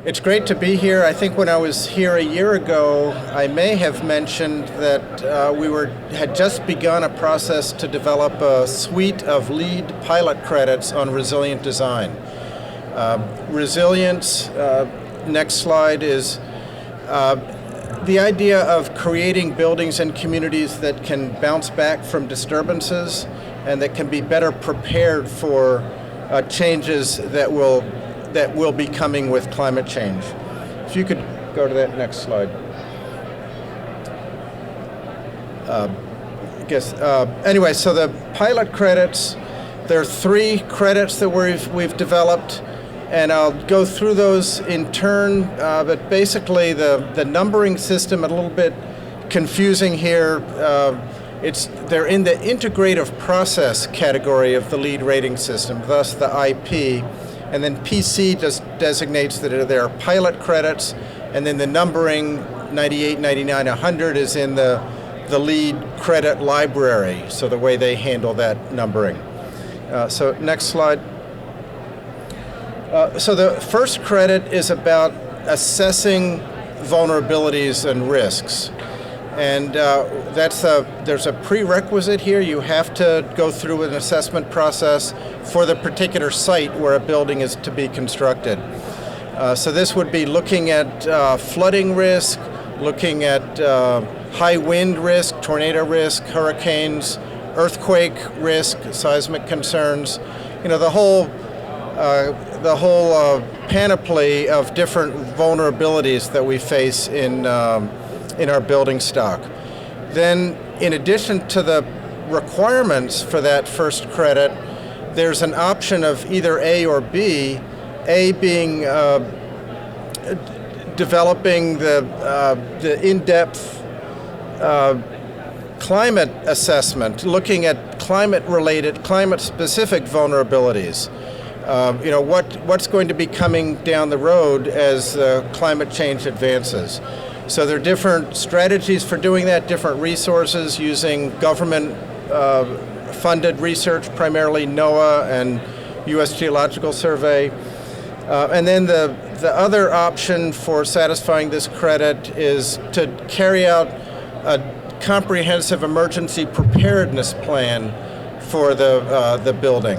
It's great to be here. I think when I was here a year ago, I may have mentioned that we had just begun a process to develop a suite of LEED pilot credits on resilient design. Resilience, next slide, is the idea of creating buildings and communities that can bounce back from disturbances and that can be better prepared for changes that will be coming with climate change. If you could go to that next slide. Anyway, so the pilot credits, there are 3 credits that we've developed, and I'll go through those in turn, but basically the numbering system, a little bit confusing here. They're in the integrative process category of the LEED rating system, thus the IP. And then PC just designates that there are pilot credits, and then the numbering 98, 99, 100 is in the LEED credit library, so the way they handle that numbering. So next slide. So the first credit is about assessing vulnerabilities and risks. And there's a prerequisite here. You have to go through an assessment process for the particular site where a building is to be constructed. So this would be looking at flooding risk, looking at high wind risk, tornado risk, hurricanes, earthquake risk, seismic concerns. You know, the whole panoply of different vulnerabilities that we face in our building stock. Then, in addition to the requirements for that first credit, there's an option of either A or B, A being developing the in-depth climate assessment, looking at climate-related, climate-specific vulnerabilities. What's going to be coming down the road as climate change advances. So there are different strategies for doing that, different resources using government-funded research, primarily NOAA and U.S. Geological Survey. And then the other option for satisfying this credit is to carry out a comprehensive emergency preparedness plan for the building.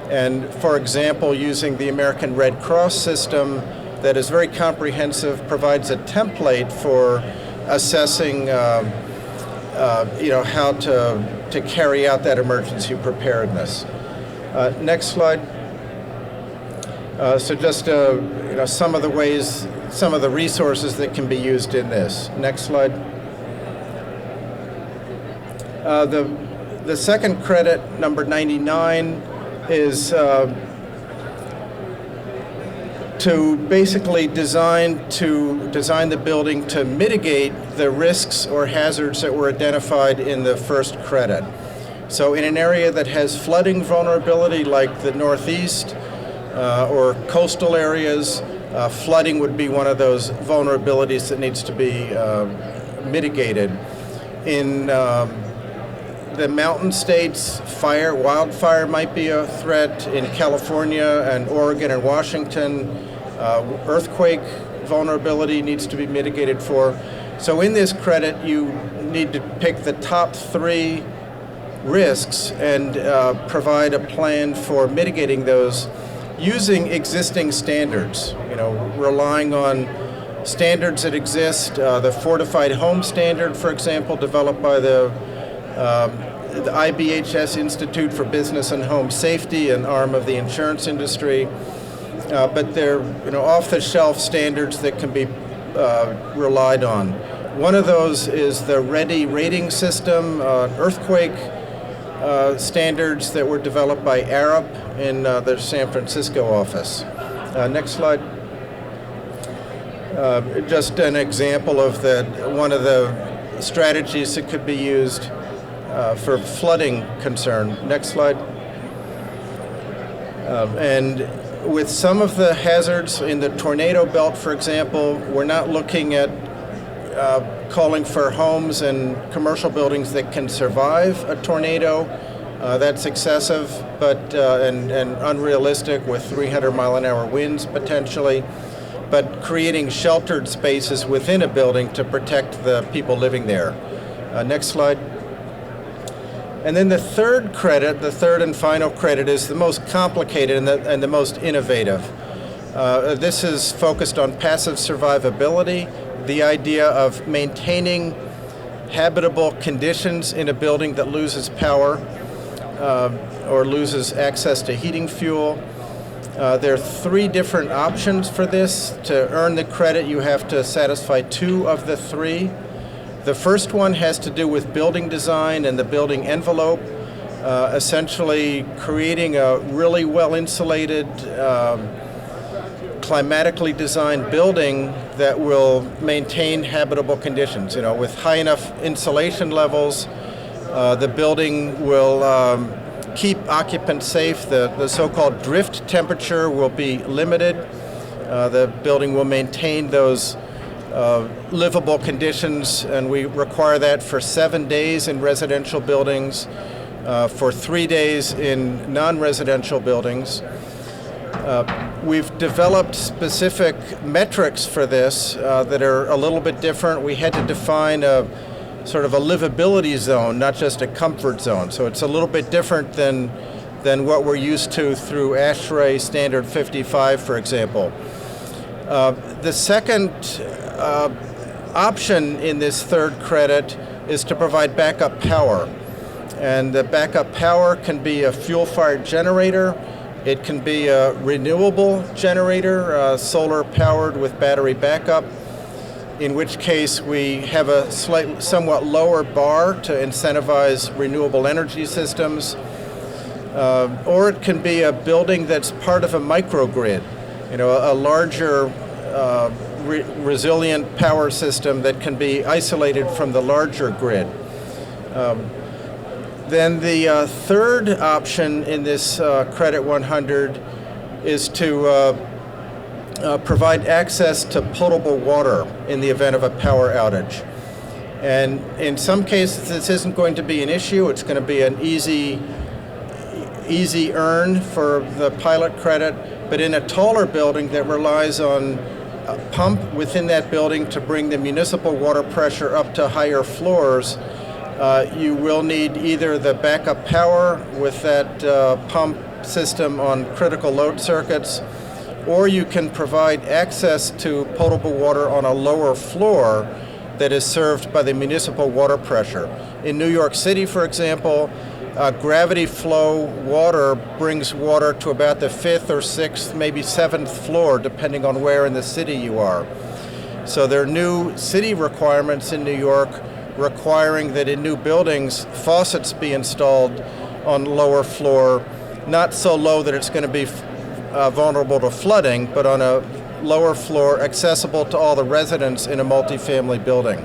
And for example, using the American Red Cross system that is very comprehensive, provides a template for assessing how to carry out that emergency preparedness. Next slide. So just some of the ways, some of the resources that can be used in this. Next slide. The second credit, number 99, is to basically design the building to mitigate the risks or hazards that were identified in the first credit. So in an area that has flooding vulnerability like the Northeast or coastal areas, flooding would be one of those vulnerabilities that needs to be mitigated. In the mountain states, wildfire might be a threat. In California and Oregon and Washington, earthquake vulnerability needs to be mitigated for. So in this credit, you need to pick the top 3 risks and provide a plan for mitigating those using existing standards, relying on standards that exist. The Fortified Home Standard, for example, developed by the IBHS Institute for Business and Home Safety, an arm of the insurance industry. But they're off-the-shelf standards that can be relied on. One of those is the READY rating system, earthquake standards that were developed by Arup in their San Francisco office. Next slide. Just an example of one of the strategies that could be used for flooding concern. Next slide. And with some of the hazards in the tornado belt, for example, we're not looking at calling for homes and commercial buildings that can survive a tornado. That's excessive, but and unrealistic with 300-mile-an-hour winds potentially. but creating sheltered spaces within a building to protect the people living there. Next slide. And then the third credit, the third and final credit, is the most complicated and the most innovative. This is focused on passive survivability, the idea of maintaining habitable conditions in a building that loses power or loses access to heating fuel. There are 3 different options for this. To earn the credit, you have to satisfy 2 of the 3. The first one has to do with building design and the building envelope, essentially creating a really well-insulated, climatically designed building that will maintain habitable conditions. With high enough insulation levels, the building will keep occupants safe. The so-called drift temperature will be limited. The building will maintain those livable conditions, and we require that for 7 days in residential buildings, for 3 days in non-residential buildings. We've developed specific metrics for this that are a little bit different. We had to define a sort of a livability zone, not just a comfort zone. So it's a little bit different than what we're used to through ASHRAE Standard 55, for example. The second option in this third credit is to provide backup power. And the backup power can be a fuel-fired generator. It can be a renewable generator, solar powered with battery backup, in which case we have a somewhat lower bar to incentivize renewable energy systems. Or it can be a building that's part of a microgrid, a larger resilient power system that can be isolated from the larger grid. Then the third option in this Credit 100 is to provide access to potable water in the event of a power outage. And in some cases, this isn't going to be an issue. It's going to be an easy earn for the pilot credit. But in a taller building that relies on a pump within that building to bring the municipal water pressure up to higher floors, you will need either the backup power with that pump system on critical load circuits, or you can provide access to potable water on a lower floor that is served by the municipal water pressure. In New York City, for example, gravity flow water brings water to about the 5th or 6th, maybe 7th floor, depending on where in the city you are. So there are new city requirements in New York requiring that in new buildings, faucets be installed on lower floor, not so low that it's going to be vulnerable to flooding, but on a lower floor accessible to all the residents in a multifamily building.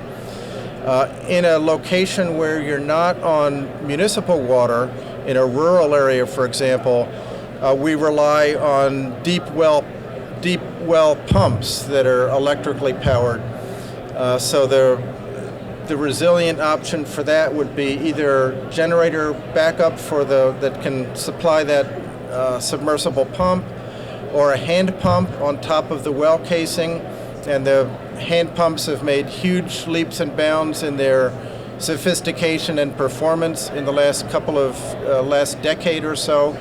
In a location where you're not on municipal water, in a rural area, for example, we rely on deep well pumps that are electrically powered. So the resilient option for that would be either generator backup that can supply that submersible pump, or a hand pump on top of the well casing. And the hand pumps have made huge leaps and bounds in their sophistication and performance in the last decade or so.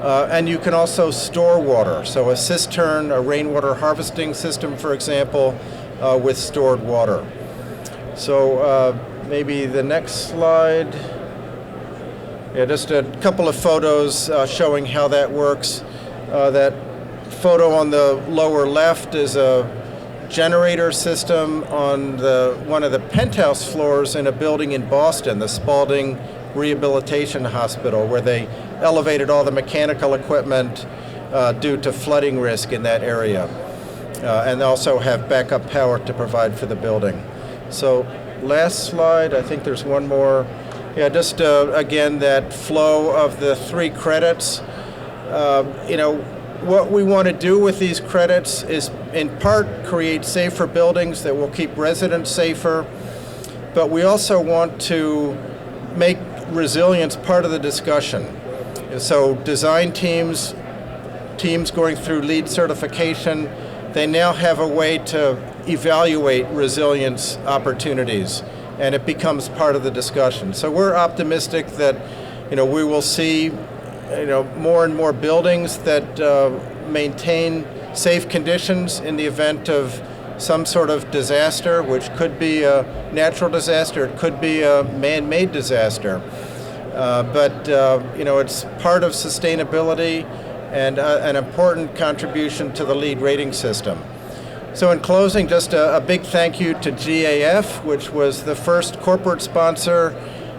And you can also store water. So a cistern, a rainwater harvesting system, for example, with stored water. So maybe the next slide. Yeah, just a couple of photos showing how that works. That photo on the lower left is a generator system on one of the penthouse floors in a building in Boston, the Spaulding Rehabilitation Hospital, where they elevated all the mechanical equipment due to flooding risk in that area, and also have backup power to provide for the building. So last slide, I think there's one more. Yeah, just again, that flow of the 3 credits. What we want to do with these credits is in part create safer buildings that will keep residents safer, but we also want to make resilience part of the discussion. So design teams going through LEED certification, they now have a way to evaluate resilience opportunities, and it becomes part of the discussion. So we're optimistic that we will see more and more buildings that maintain safe conditions in the event of some sort of disaster, which could be a natural disaster, it could be a man-made disaster. But it's part of sustainability and an important contribution to the LEED rating system. So in closing, just a big thank you to GAF, which was the first corporate sponsor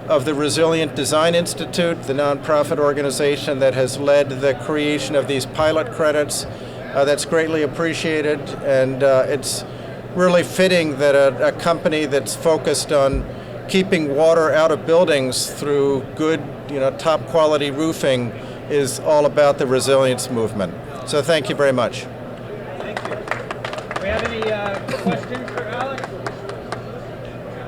of the Resilient Design Institute, the nonprofit organization that has led the creation of these pilot credits. That's greatly appreciated, and it's really fitting that a company that's focused on keeping water out of buildings through good, top quality roofing is all about the resilience movement. So thank you very much. Thank you. Do we have any questions for Alex?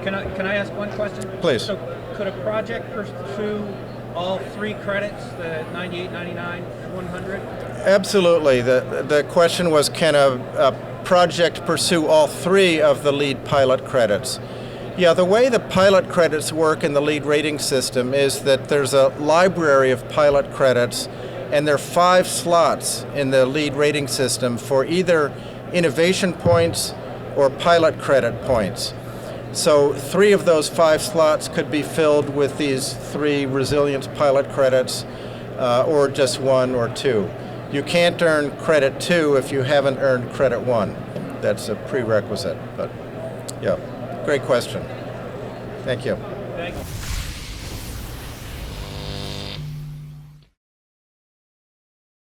Can I ask one question? Please. So could a project pursue all 3 credits, the 98, 99, 100? Absolutely. The question was, can a project pursue all 3 of the LEED pilot credits? Yeah, the way the pilot credits work in the LEED rating system is that there's a library of pilot credits, and there are 5 slots in the LEED rating system for either innovation points or pilot credit points. So 3 of those 5 slots could be filled with these 3 resilience pilot credits, or just 1 or 2. You can't earn credit 2 if you haven't earned credit 1. That's a prerequisite, but yeah, great question. Thank you. Thank you.